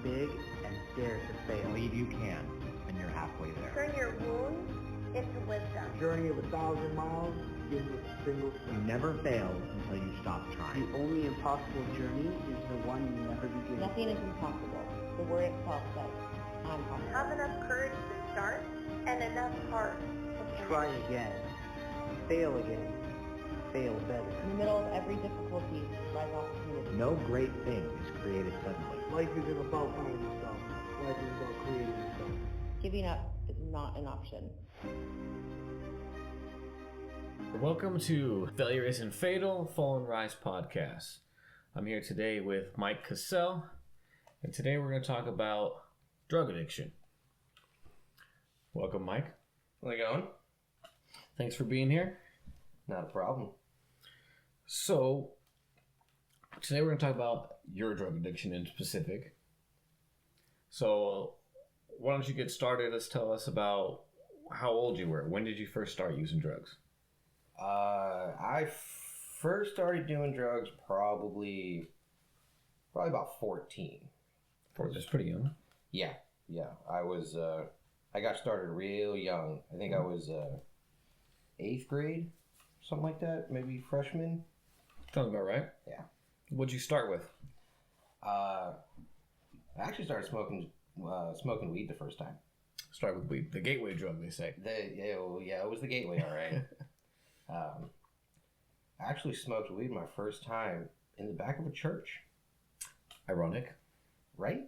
big and dare to fail. Believe you can, and you're halfway there. Turn your wounds into wisdom. Journey of 1,000 miles begins with a single step. You never fail until you stop trying. The only impossible journey is the one you never begin. Nothing is impossible. The word itself says, I'm possible. Have enough courage to start and enough heart to finish. Try again. Fail again. Fail better. In the middle of every difficulty lies opportunity. No great thing is created suddenly. Life isn't about finding yourself. Life is about creating yourself. Giving up is not an option. Welcome to Failure Isn't Fatal, Fall and Rise podcast. I'm here today with Mike Casale, and today we're going to talk about drug addiction. Welcome, Mike. How's it going? Thanks for being here. Not a problem. So, today we're going to talk about your drug addiction in specific. So, why don't you get started? Let's tell us about how old you were. When did you first start using drugs? I first started doing drugs probably about 14. That's pretty young. Yeah. I was, I got started real young. I think I was 8th grade, something like that, maybe freshman. Sounds about right. Yeah. What'd you start with? I actually started smoking weed the first time. Start with weed. The gateway drug, they say. Yeah, it was the gateway, all right. I actually smoked weed my first time in the back of a church. Ironic. Right?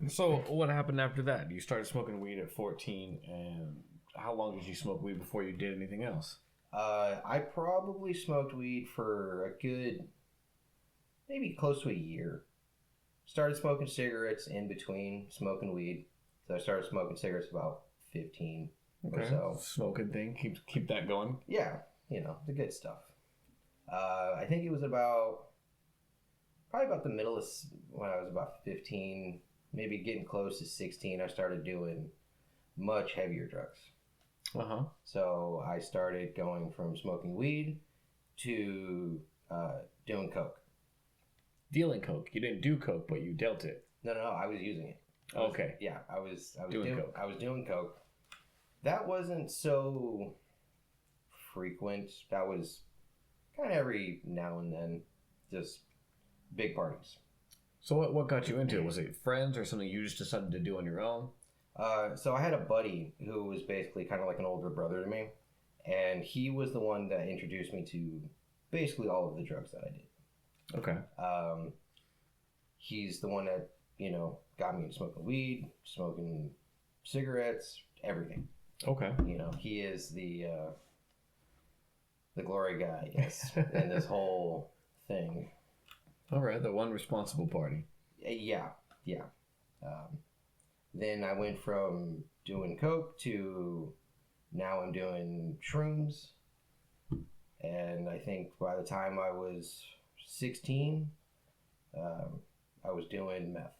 So, what happened after that? You started smoking weed at 14, and how long did you smoke weed before you did anything else? I probably smoked weed for a good, maybe close to a year. Started smoking cigarettes in between smoking weed. So I started smoking cigarettes about 15 or so. Smoking thing, keep that going. Yeah, the good stuff. I think it was probably about the middle of when I was about 15, maybe getting close to 16, I started doing much heavier drugs. Uh-huh. So I started going from smoking weed to doing coke. Dealing coke. You didn't do coke, but you dealt it. No, I was using it. Okay. I was doing coke. I was doing coke. That wasn't so frequent. That was kind of every now and then, just big parties. So what got you into it? Was it friends or something you just decided to do on your own? So I had a buddy who was basically kind of like an older brother to me, and he was the one that introduced me to basically all of the drugs that I did. Okay. He's the one that, got me into smoking weed, smoking cigarettes, everything. Okay. He is the glory guy, yes, in this whole thing. All right, the one responsible party. Yeah. Then I went from doing coke to now I'm doing shrooms. And I think by the time I was 16, I was doing meth.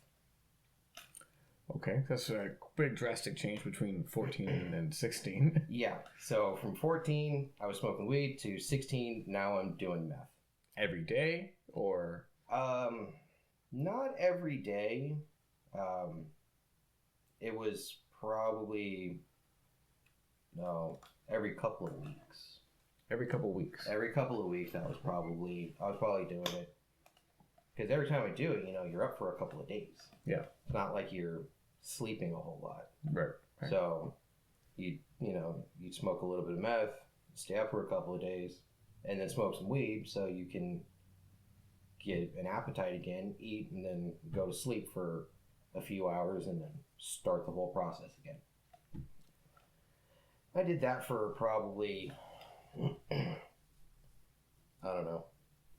Okay, that's a big drastic change between 14 and 16. Yeah, so from 14, I was smoking weed, to 16, now I'm doing meth. Every day, or? Not every day. It was probably, every couple of weeks. Every couple of weeks. Every couple of weeks, I was probably doing it. Because every time I do it, you're up for a couple of days. Yeah. It's not like you're sleeping a whole lot. Right. So, you'd smoke a little bit of meth, stay up for a couple of days, and then smoke some weed so you can get an appetite again, eat, and then go to sleep for a few hours and then start the whole process again. I did that for probably, I don't know,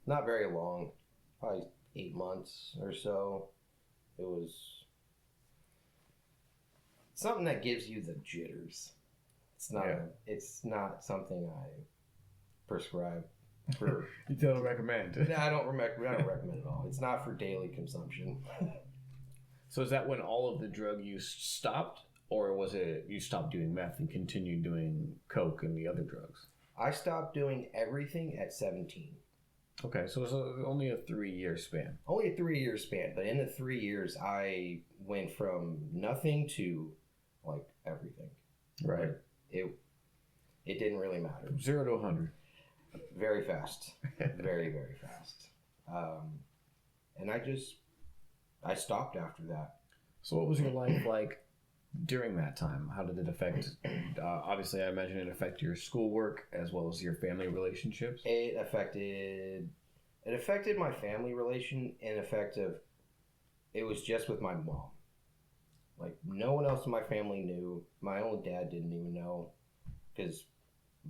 not very long, probably 8 months or so. It was something that gives you the jitters. It's not something I prescribe for. You don't recommend. No, I don't recommend it at all. It's not for daily consumption. So is that when all of the drug use stopped, or was it you stopped doing meth and continued doing coke and the other drugs? I stopped doing everything at 17. Okay, so it's only a 3-year span. Only a 3-year span, but in the 3 years, I went from nothing to like everything. Right. Like, it didn't really matter. 0 to 100. Very fast. Very, very fast. And I stopped after that. So what was your life like during that time? How did it affect, obviously I imagine it affected your schoolwork as well as your family relationships? It affected my family relation in effect of, it was just with my mom. Like, no one else in my family knew. My own dad didn't even know because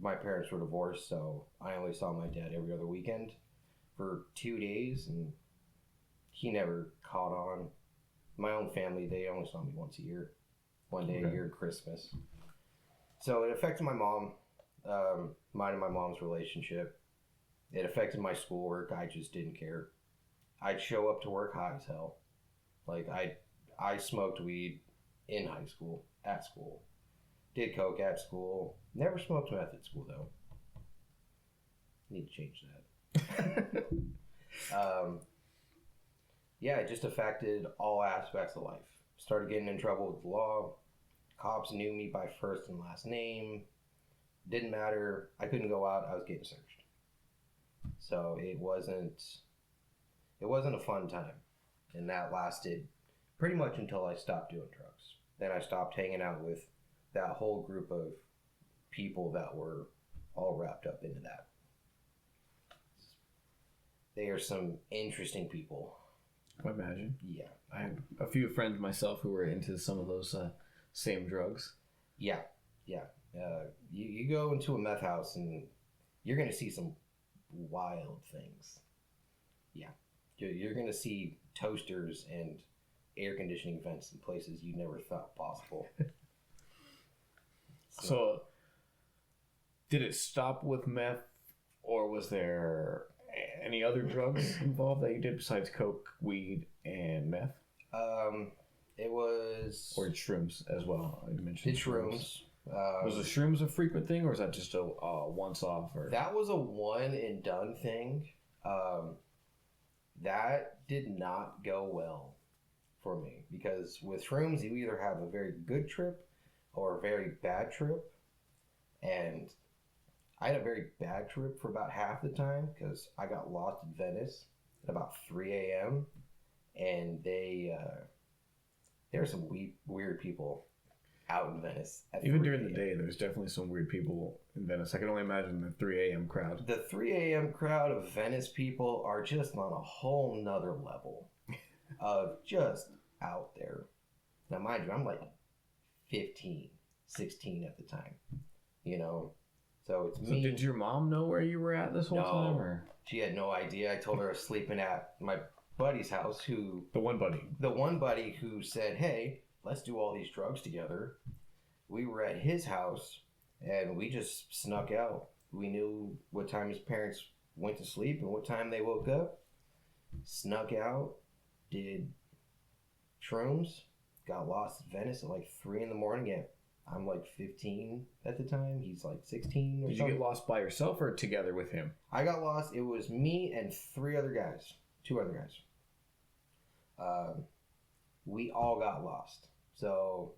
my parents were divorced, so I only saw my dad every other weekend for 2 days, and he never caught on. My own family, they only saw me once a year. One day a year at Christmas. So it affected my mom, mine and my mom's relationship. It affected my schoolwork. I just didn't care. I'd show up to work high as hell. Like, I smoked weed in high school, at school. Did coke at school. Never smoked meth at school, though. Need to change that. Yeah, it just affected all aspects of life. Started getting in trouble with the law. Cops knew me by first and last name. Didn't matter. I couldn't go out. I was getting searched. So it wasn't a fun time. And that lasted pretty much until I stopped doing drugs. Then I stopped hanging out with that whole group of people that were all wrapped up into that. They are some interesting people. I imagine. Yeah. I had a few friends myself who were into some of those same drugs. Yeah. You go into a meth house and you're going to see some wild things. Yeah. You're going to see toasters and air conditioning vents in places you never thought possible. So, did it stop with meth, or was there any other drugs involved that you did besides coke, weed, and meth? It was... Or shrooms as well. You mentioned shrooms. Was the shrooms a frequent thing, or was that just a once-off? Or That was a one-and-done thing. That did not go well for me, because with shrooms, you either have a very good trip or a very bad trip. And I had a very bad trip for about half the time because I got lost in Venice at about 3 a.m. And there were some weird people out in Venice. Even during the day, there's definitely some weird people in Venice. I can only imagine the 3 a.m. crowd. The 3 a.m. crowd of Venice people are just on a whole nother level of just out there. Now, mind you, I'm like 15, 16 at the time, you know? So it's me. So did your mom know where you were at this whole time? Or? She had no idea. I told her I was sleeping at my buddy's house The one buddy who said, hey, let's do all these drugs together. We were at his house and we just snuck out. We knew what time his parents went to sleep and what time they woke up. Snuck out, did shrooms, got lost in Venice at like 3 in the morning. I'm like 15 at the time. He's like 16 or Did something. you get lost by yourself or together with him? I got lost. It was me and 2 other guys. We all got lost. So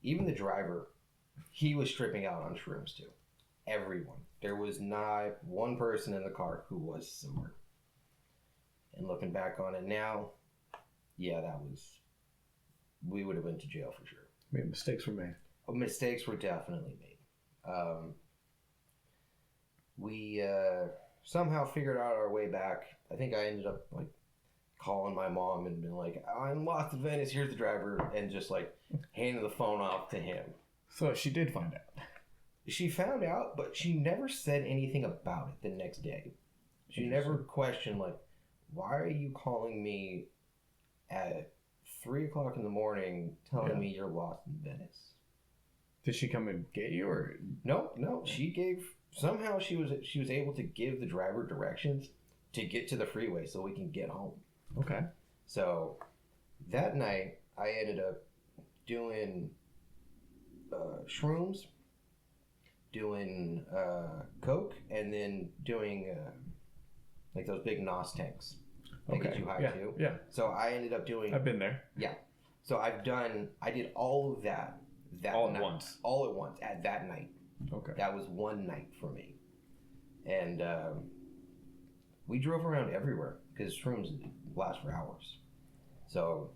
even the driver, he was stripping out on shrooms too. Everyone. There was not one person in the car who was sober. And looking back on it now, yeah, we would have been to jail for sure. I mean, mistakes were made. Mistakes were definitely made. We somehow figured out our way back. I think I ended up like calling my mom and been like, I'm lost in Venice, here's the driver, and just like handing the phone off to him. So she did find out. She found out, but she never said anything about it the next day. She never questioned, like, why are you calling me at 3 o'clock in the morning telling me you're lost in Venice? Did she come and get you, or No. She was able to give the driver directions to get to the freeway so we can get home. Okay. So that night, I ended up doing shrooms, doing coke, and then doing like those big NOS tanks. They get you high yeah, too. yeah. So I ended up doing. I've been there. Yeah. So I did all of that All at night. once. All at once at that night. Okay. That was one night for me, and we drove around everywhere because shrooms last for hours. So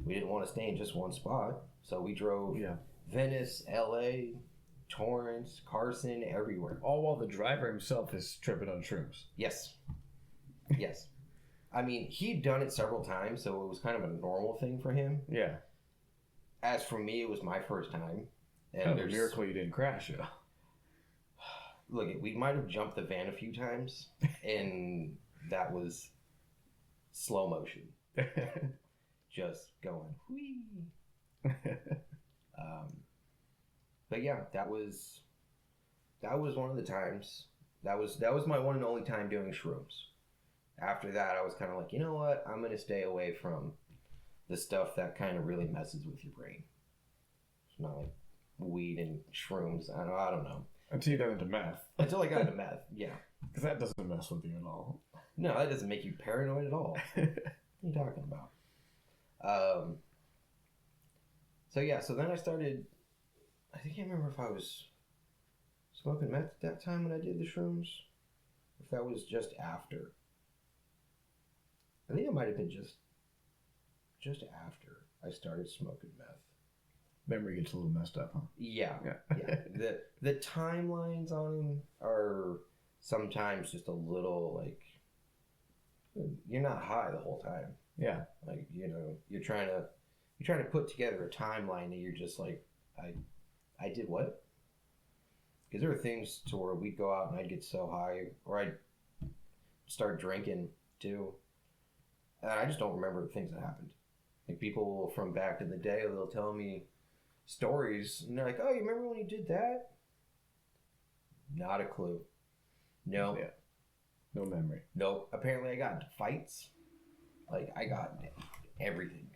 we didn't want to stay in just one spot. So we drove Venice, LA, Torrance, Carson, everywhere. All while the driver himself is tripping on shrooms. Yes. Yes. I mean, he'd done it several times, so it was kind of a normal thing for him. Yeah. As for me, it was my first time. And Kind of a miracle you didn't crash, yeah. Look, we might have jumped the van a few times, and that was slow motion. Just going, whee. But yeah, that was one of the times. That was my one and only time doing shrooms. After that, I was kind of like, you know what? I'm going to stay away from the stuff that kind of really messes with your brain. It's not like weed and shrooms. I don't know. Until you got into meth. Until I got into meth, yeah. Because that doesn't mess with you at all. No, that doesn't make you paranoid at all. What are you talking about? So then I started, I can't remember if I was smoking meth at that time when I did the shrooms, if that was just after. I think it might have been just after I started smoking meth. Memory gets a little messed up, huh? Yeah. The timelines on them are sometimes just a little like, you're not high the whole time. Yeah. Like, you know, you're trying to put together a timeline that you're just like, I did what? Because there were things to where we'd go out and I'd get so high, or I'd start drinking too, and I just don't remember the things that happened. Like, people from back in the day, they'll tell me stories, and they're like, "Oh, you remember when you did that?" Not a clue. No. Yeah. No memory. Nope. Apparently, I got into fights. Like, I got everything,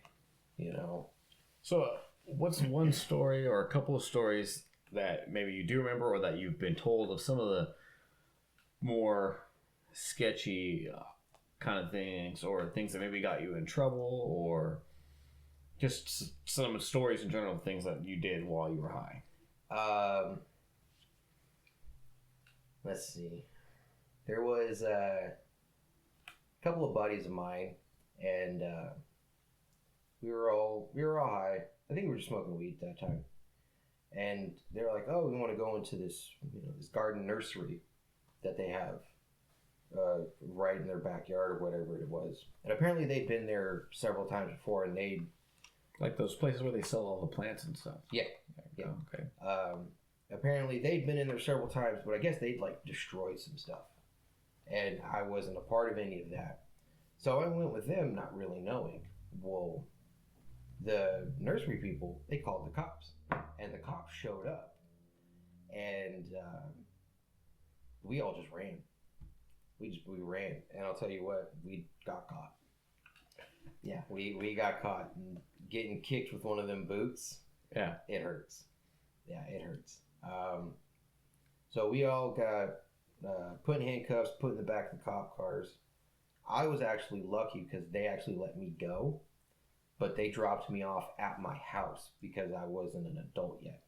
you know. So, what's one story or a couple of stories that maybe you do remember, or that you've been told of some of the more sketchy kind of things, or things that maybe got you in trouble, or just some stories in general, things that you did while you were high? Let's see. There was a couple of buddies of mine, and we were all high. I think we were just smoking weed at that time. And they're like, "Oh, we want to go into this, this garden nursery that they have right in their backyard," or whatever it was. And apparently they'd been there several times before, and they'd... Like those places where they sell all the plants and stuff? Yeah. Yeah. Okay. Apparently they'd been in there several times, but I guess they'd, like, destroyed some stuff. And I wasn't a part of any of that. So I went with them not really knowing. Well, the nursery people, they called the cops. And the cops showed up. And we all just ran. We ran. And I'll tell you what, we got caught. Yeah, we got caught. And getting kicked with one of them boots, yeah, it hurts. Yeah, it hurts. So we all got put in handcuffs, put in the back of the cop cars. I was actually lucky because they actually let me go, but they dropped me off at my house because I wasn't an adult yet.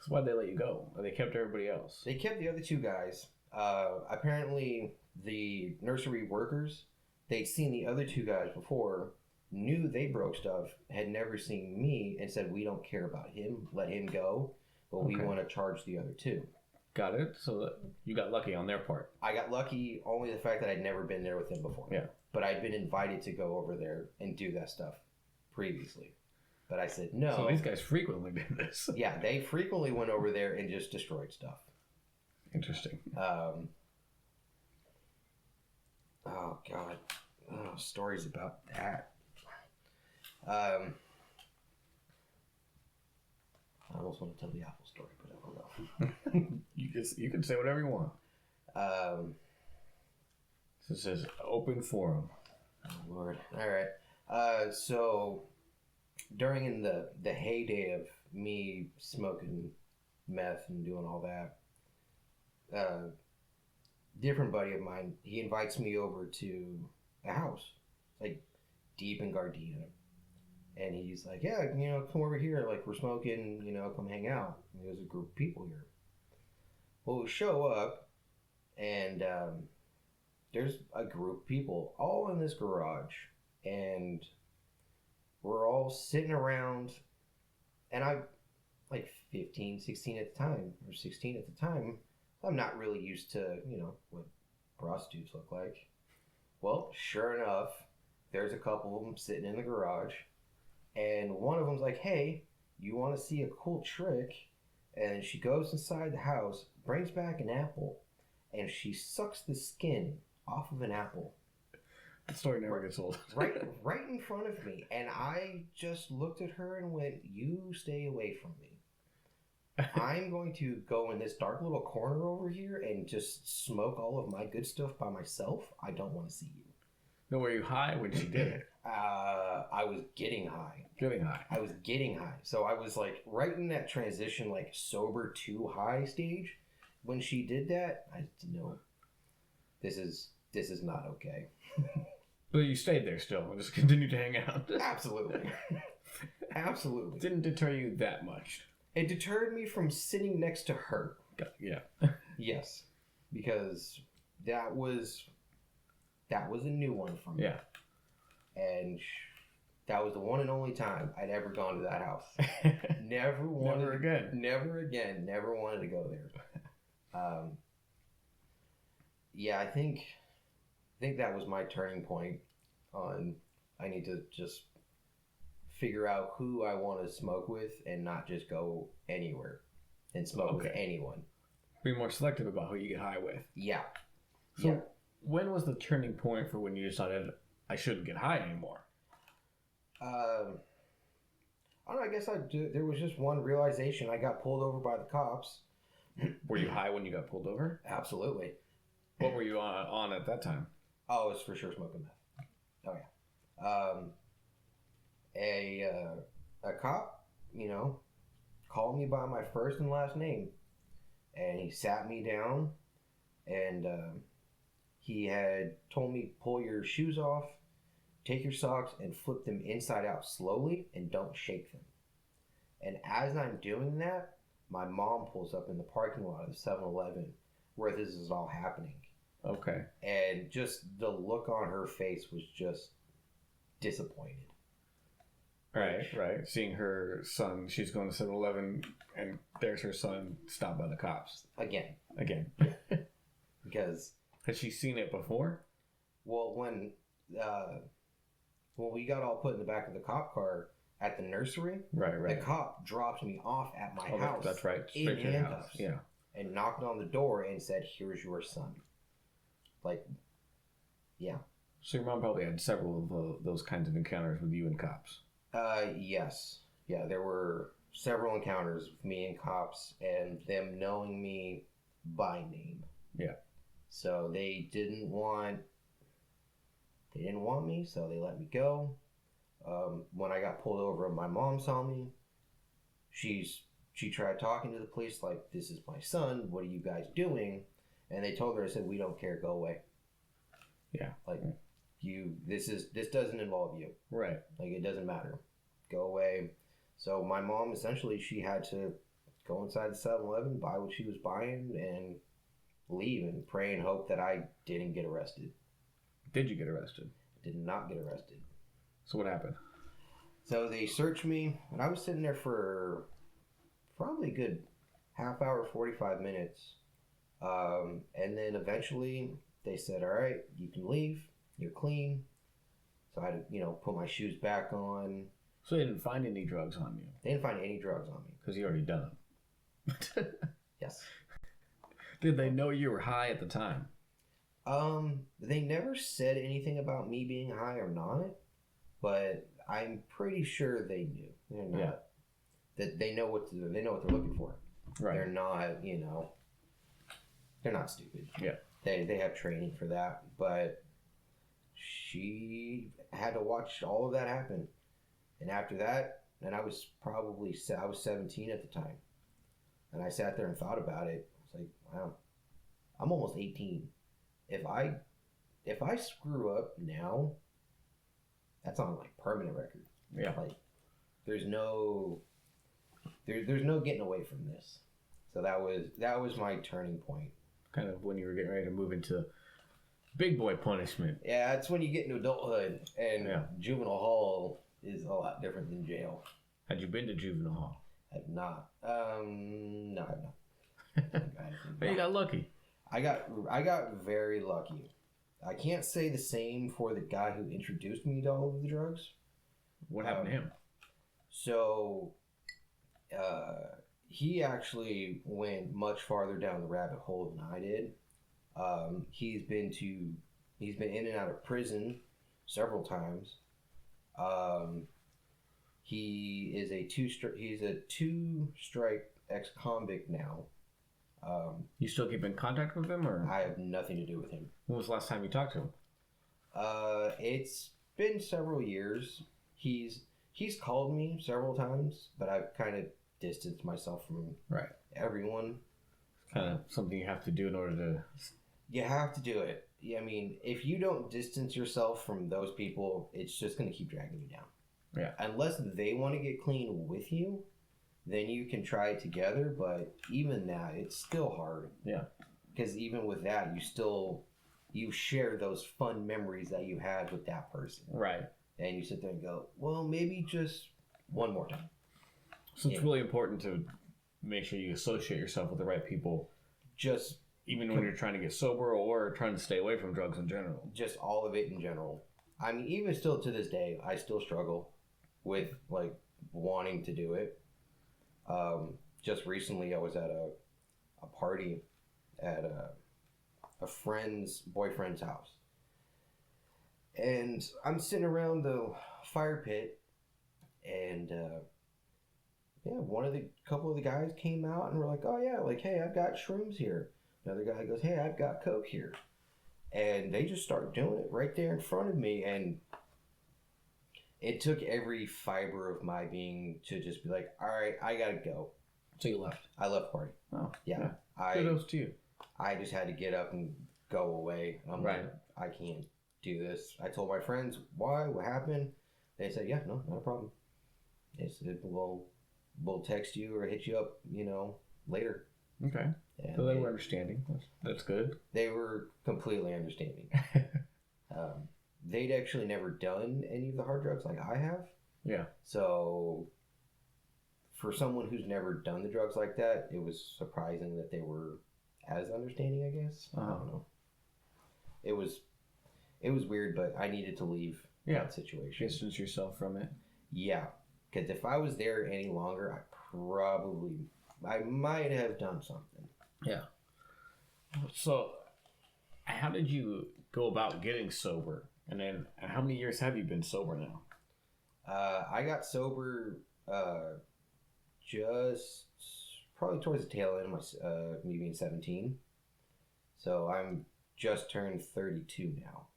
So why'd they let you go? Or they kept everybody else? They kept the other two guys. Apparently, the nursery workers, they'd seen the other two guys before, knew they broke stuff, had never seen me, and said, "We don't care about him, let him go, but we want to charge the other two." Got it. So that you got lucky on their part. I got lucky only the fact that I'd never been there with them before. Yeah. But I'd been invited to go over there and do that stuff previously. But I said no. So these guys frequently did this. Yeah, they frequently went over there and just destroyed stuff. Interesting. Oh, God. Oh, stories about that. I almost want to tell the Apple story, but I don't know. You can say whatever you want. This is open forum. Oh, Lord. All right. So during the heyday of me smoking meth and doing all that, different buddy of mine, he invites me over to a house, like deep in Gardena. And he's like, yeah, come over here. Like, we're smoking, come hang out. And there's a group of people here. Well, we show up, and there's a group of people all in this garage. And we're all sitting around. And I'm like 15, 16 at the time, or 16 at the time. I'm not really used to, what prostitutes look like. Well, sure enough, there's a couple of them sitting in the garage. And one of them's like, hey, you want to see a cool trick? And she goes inside the house, brings back an apple, and she sucks the skin off of an apple. The story never gets old. right in front of me. And I just looked at her and went, you stay away from me. I'm going to go in this dark little corner over here and just smoke all of my good stuff by myself. I don't want to see you. No, were you high when she did it? I was getting high. Getting high. I was getting high. So I was like right in that transition, like sober to high stage. When she did that, I know this is not okay. But you stayed there still and just continued to hang out. Absolutely. Absolutely. Didn't deter you that much. It deterred me from sitting next to her. Yeah. Yes. Because that was a new one for me. Yeah. And that was the one and only time I'd ever gone to that house. Never again. Never wanted to go there. Yeah, I think that was my turning point on I need to just figure out who I want to smoke with and not just go anywhere and smoke with anyone. Be more selective about who you get high with. Yeah. So when was the turning point for when you decided I shouldn't get high anymore? I don't know, I guess there was just one realization. I got pulled over by the cops. Were you high when you got pulled over? Absolutely. What were you on at that time? Oh, it's for sure smoking meth. Oh, yeah. A cop, called me by my first and last name. And he sat me down and he had told me, pull your shoes off, take your socks and flip them inside out slowly and don't shake them. And as I'm doing that, my mom pulls up in the parking lot of the 7-Eleven where this is all happening. Okay. And just the look on her face was just disappointed. Right. Seeing her son, she's going to 7-Eleven and there's her son stopped by the cops. Again. Because... Had she seen it before? Well, when we got all put in the back of the cop car at the nursery, right. The cop dropped me off at my house. That's right. Straight to your house. Yeah. And knocked on the door and said, "Here's your son." Like, yeah. So your mom probably had several of those kinds of encounters with you and cops. Yes. Yeah, there were several encounters with me and cops and them knowing me by name. Yeah. So they didn't want me, so they let me go. When I got pulled over and my mom saw me, she tried talking to the police like, "This is my son, what are you guys doing?" And they told her, I said, "We don't care, go away." Yeah. Like, this doesn't involve you. Right. Like, it doesn't matter. Go away. So my mom, essentially, she had to go inside the 7-Eleven, buy what she was buying, and leave and pray and hope that I didn't get arrested. Did you get arrested? I did not get arrested. So what happened? So they searched me, and I was sitting there for probably a good half hour, 45 minutes. And then eventually they said, "All right, you can leave. You're clean." So I had to, put my shoes back on. So they didn't find any drugs on you? They didn't find any drugs on me. Because you already done them. Yes. Did they know you were high at the time? They never said anything about me being high or not, but I'm pretty sure they knew. They're not. Yeah. That they know what they're looking for. Right. They're not, they're not stupid. Yeah. They have training for that, but she had to watch all of that happen. And after that, and I was 17 at the time. And I sat there and thought about it. I was like, wow, I'm almost 18. if I screw up now, that's on like permanent record. Yeah. Like there's no getting away from this. So that was my turning point. Kind of when you were getting ready to move into big boy punishment. Yeah, that's when you get into adulthood, and Yeah. juvenile hall is a lot different than jail. Had you been to juvenile hall? I've not. No, I've not. But you got lucky. I got very lucky. I can't say the same for the guy who introduced me to all of the drugs. What happened to him? So, he actually went much farther down the rabbit hole than I did. He's been in and out of prison several times. He is he's a two-strike ex-convict now. You still keep in contact with him, or I have nothing to do with him. when was the last time you talked to him? It's been several years. He's called me several times, but I've kind of distanced myself from Right. everyone. It's kind of something you have to do in order to. You have to do it. I mean, if you don't distance yourself from those people, it's just going to keep dragging you down. Yeah. Unless they want to get clean with you, then you can try it together. But even that, it's still hard. Yeah. Because even with that, you share those fun memories that you had with that person. Right. And you sit there and go, well, maybe just one more time. So it's really important to make sure you associate yourself with the right people, Just even when you're trying to get sober or trying to stay away from drugs in general. just all of it in general. I mean, even still to this day, I still struggle with like wanting to do it. Just recently, I was at a party at a friend's boyfriend's house, and I'm sitting around the fire pit, and couple of the guys came out and were like, "Oh yeah, like hey, I've got shrooms here." Another guy goes, "Hey, I've got coke here," and they just started doing it right there in front of me, and it took every fiber of my being to just be like, all right, I gotta go. So you left. I left the party. Oh, Yeah. Kudos to you. I just had to get up and go away. I'm Right. like, I can't do this. I told my friends, why? What happened? They said, yeah, no, not a problem. They said, we'll text you or hit you up, later. Okay. And So they were understanding. That's good. They were completely understanding. They'd actually never done any of the hard drugs like I have. Yeah. So for someone who's never done the drugs like that, it was surprising that they were as understanding, I guess. I don't know. It was weird, but I needed to leave that situation. Distance yourself from it. Yeah. Because if I was there any longer, I might have done something. Yeah. So how did you go about getting sober? And then how many years have you been sober now? I got sober just probably towards the tail end of me being 17. So I'm just turned 32 now.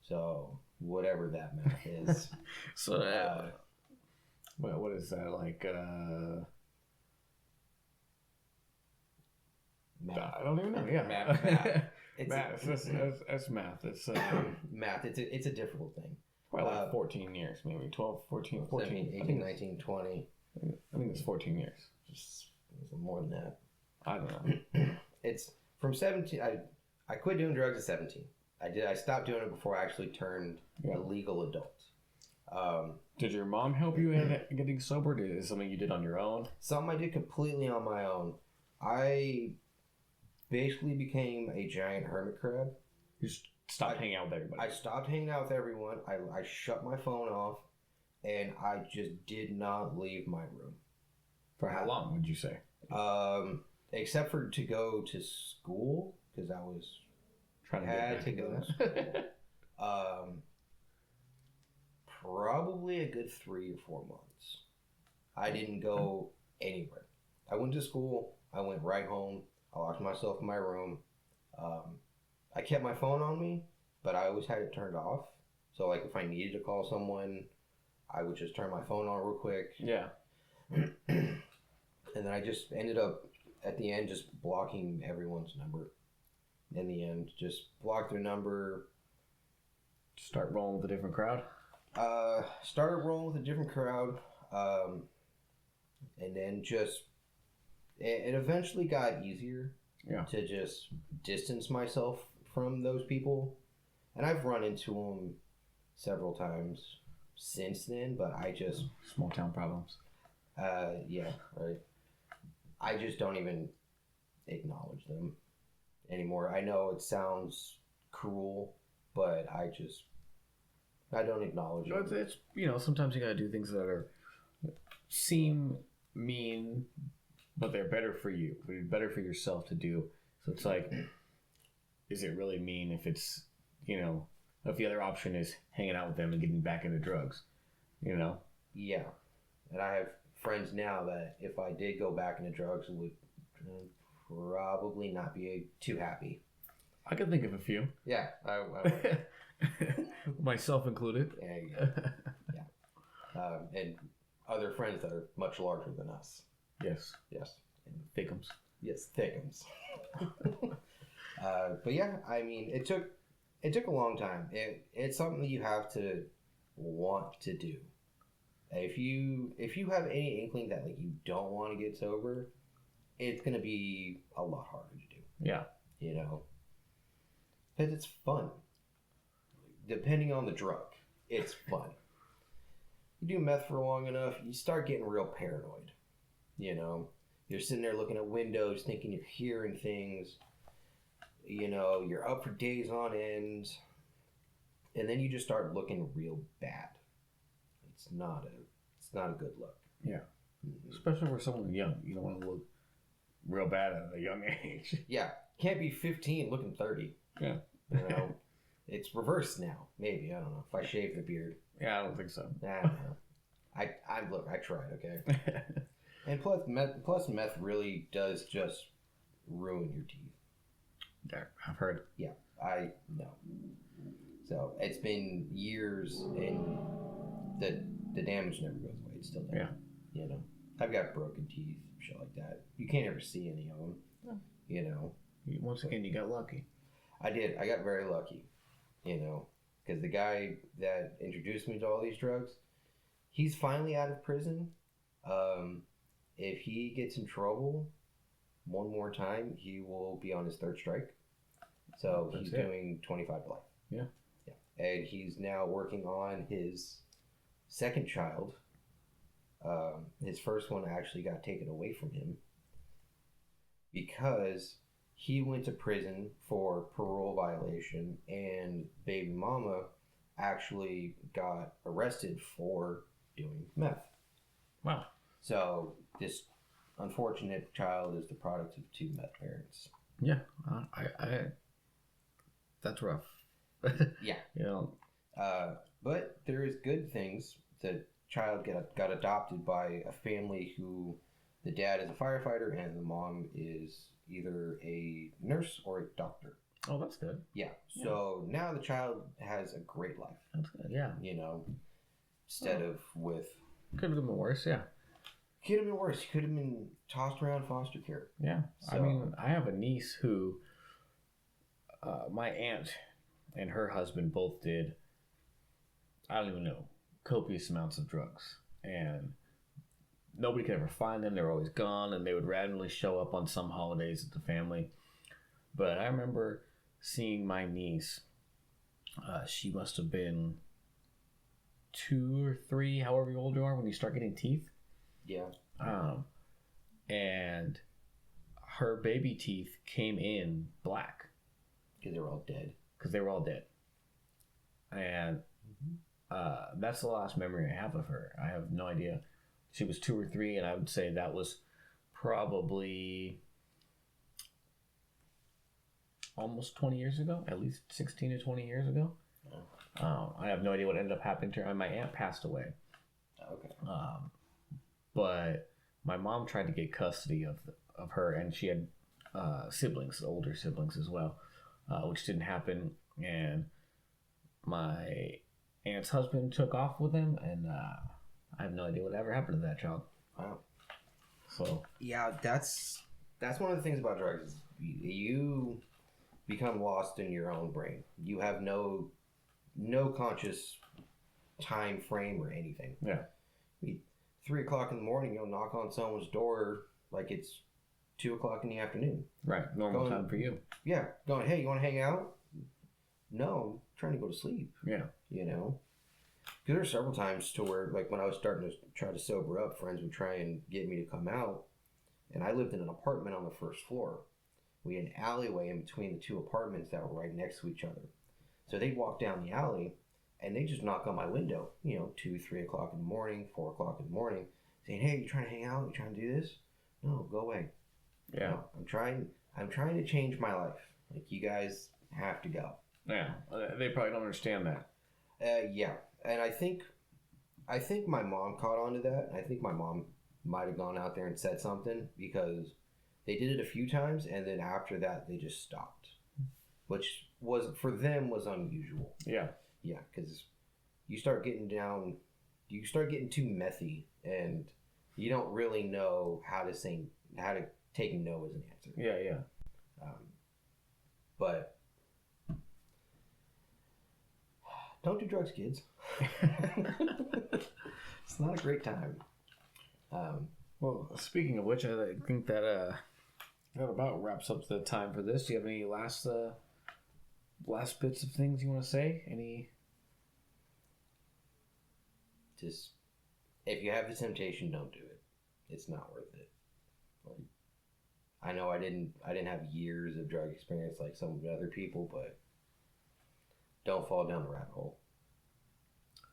So whatever that math is. So what is that like? Math. I don't even know. Yeah, Math. Math. That's math. It's math. It's a difficult thing. probably like 14 years, maybe 12, 14, 17, 18, 19, 20. I think it's 14 years. Just more than that. I don't know. It's from 17. I quit doing drugs at 17. I stopped doing it before I actually turned a legal adult. Did your mom help you in getting sober? Is it something you did on your own? Something I did completely on my own. I basically became a giant hermit crab. You just stopped hanging out with everybody. I stopped hanging out with everyone. I shut my phone off, and I just did not leave my room. For how long would you say? Except for to go to school, because I was Trying to had to go to school. Probably a good 3 or 4 months. I didn't go anywhere. I went to school. I went right home. I locked myself in my room. I kept my phone on me, but I always had it turned off. So, like, if I needed to call someone, I would just turn my phone on real quick. Yeah. And then I just ended up, at the end, just blocking everyone's number. in the end. Just blocked their number. Start rolling with a different crowd. Started rolling with a different crowd. And then just it eventually got easier to just distance myself from those people. And I've run into them several times since then, but I just... Small town problems. Yeah, right. I just don't even acknowledge them anymore. I know it sounds cruel, but I don't acknowledge them. It's, sometimes you gotta do things that seem mean, but they're better for you. They're better for yourself to do. So it's like, is it really mean if it's, if the other option is hanging out with them and getting back into drugs, Yeah. And I have friends now that if I did go back into drugs would probably not be too happy. I can think of a few. Yeah. I would. Myself included. Yeah. And other friends that are much larger than us. Yes. Yes. And thickums. Yes, thickums. But yeah, I mean, it took a long time. It's something that you have to want to do. If you have any inkling that like you don't want to get sober, it's gonna be a lot harder to do. Yeah. Because it's fun. Depending on the drug, it's fun. You do meth for long enough, you start getting real paranoid. You're sitting there looking at windows, thinking you're hearing things. You're up for days on end, and then you just start looking real bad. It's not a good look. Yeah. Especially for someone young. You don't want to look real bad at a young age. Yeah. Can't be 15 looking 30. Yeah. It's reversed now. Maybe. I don't know. If I shave the beard. Yeah, I don't think so. I don't know. I tried, okay? And plus meth really does just ruin your teeth. Yeah, I've heard. Yeah, I know. So it's been years and the damage never goes away. It's still there. Yeah. I've got broken teeth, shit like that. You can't ever see any of them. Once again, you got lucky. I did. I got very lucky. Because the guy that introduced me to all these drugs, he's finally out of prison. If he gets in trouble one more time, he will be on his third strike. So he's doing 25 to life. Yeah. And he's now working on his second child. His first one actually got taken away from him because he went to prison for parole violation, and baby mama actually got arrested for doing meth. Wow. So this unfortunate child is the product of two meth parents. Yeah. I that's rough. Yeah. But there is good things. The child got adopted by a family who the dad is a firefighter and the mom is either a nurse or a doctor. Oh, that's good. Yeah. So now the child has a great life. That's good. Yeah. Instead of with... Could have been worse, yeah. Could have been worse. He could have been tossed around foster care. Yeah. So, I mean, I have a niece who... my aunt and her husband both did, I don't even know, copious amounts of drugs. And nobody could ever find them. They were always gone, and they would randomly show up on some holidays at the family. But I remember seeing my niece. She must have been 2 or 3, however old you are, when you start getting teeth. Yeah. And her baby teeth came in black. Because they were all dead. And that's the last memory I have of her. I have no idea. She was 2 or 3, and I would say that was probably almost 20 years ago, at least 16 to 20 years ago. I have no idea what ended up happening to her. My aunt passed away. Okay. But my mom tried to get custody of her, and she had siblings, older siblings as well, which didn't happen. And my aunt's husband took off with them, and I have no idea what ever happened to that child. Wow. So yeah, that's one of the things about drugs. You become lost in your own brain. You have no conscious time frame or anything. Yeah. 3 o'clock in the morning, you'll knock on someone's door like it's 2 o'clock in the afternoon. Right. Normal time for you. Yeah. Going, hey, you want to hang out? No, I'm trying to go to sleep. Yeah. You know? Because there are several times to where, like, when I was starting to try to sober up, friends would try and get me to come out. And I lived in an apartment on the first floor. We had an alleyway in between the two apartments that were right next to each other. So they'd walk down the alley, and they'd just knock on my window, 2, 3 o'clock in the morning, 4 o'clock in the morning, saying, hey, you trying to hang out? You trying to do this? No, go away. Yeah. No, I'm trying to change my life. Like, you guys have to go. Yeah. They probably don't understand that. Yeah. And I think my mom caught on to that. I think my mom might have gone out there and said something, because they did it a few times, and then after that, they just stopped. Which was, for them, was unusual. Yeah. Yeah, because you start getting too methy, and you don't really know how to take no as an answer. Yeah, yeah. But don't do drugs, kids. It's not a great time. Well, speaking of which, I think that about wraps up the time for this. Do you have any last bits of things you want to say? Any? Just, if you have the temptation, don't do it. It's not worth it. Like, I know I didn't have years of drug experience like some of the other people, but don't fall down the rabbit hole.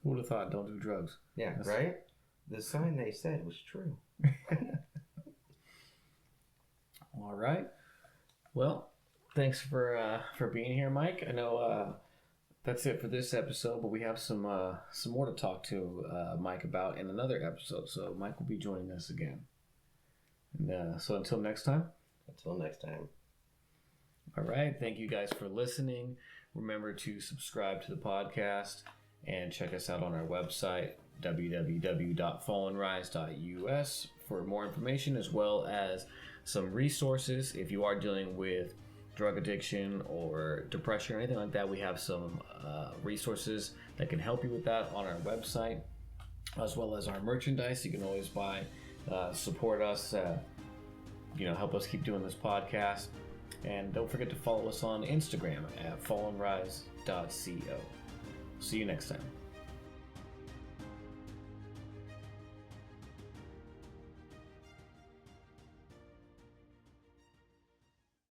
Who would have thought? Don't do drugs. Yeah, right? The sign they said was true. All right. Well, thanks for being here, Mike. I know that's it for this episode, but we have some more to talk to Mike about in another episode. So Mike will be joining us again. And so until next time. Until next time. All right. Thank you guys for listening. Remember to subscribe to the podcast and check us out on our website, www.fallenrise.us, for more information, as well as some resources. If you are dealing with drug addiction or depression or anything like that, we have some resources that can help you with that on our website, as well as our merchandise. You can always buy, support us, help us keep doing this podcast. And don't forget to follow us on Instagram at fallenrise.co. See you next time.